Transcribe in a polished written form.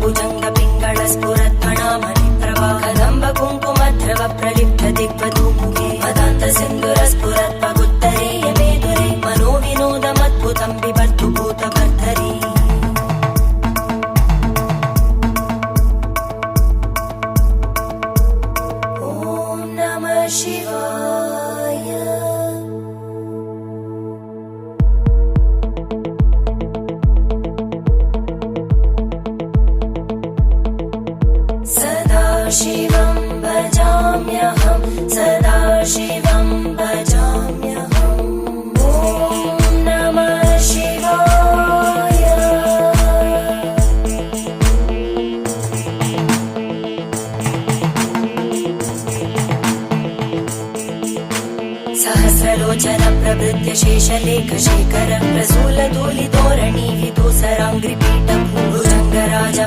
भुजंग पिंगळ स्फुरत्फणामणि प्रभा कदंब कुंकुमद्रव प्रलिप्त दिग्वधूमुखे मदान्त सिन्धुर स्फुरत्पगुत्तरे मेदुरे मनोविनोदमद्भुतं बिभर्तु भूतभर्तरी ॐ नमः शिवाय। सदाशिवं भजाम्यहं सदाशिवं भजाम्यहम् ॐ नमः शिवाय। सहस्रलोचन प्रभृत्य शेषलेख शेखर प्रसूल धूलितोरणी विदूसराङ्घ्रिपीठ भुजङ्गराज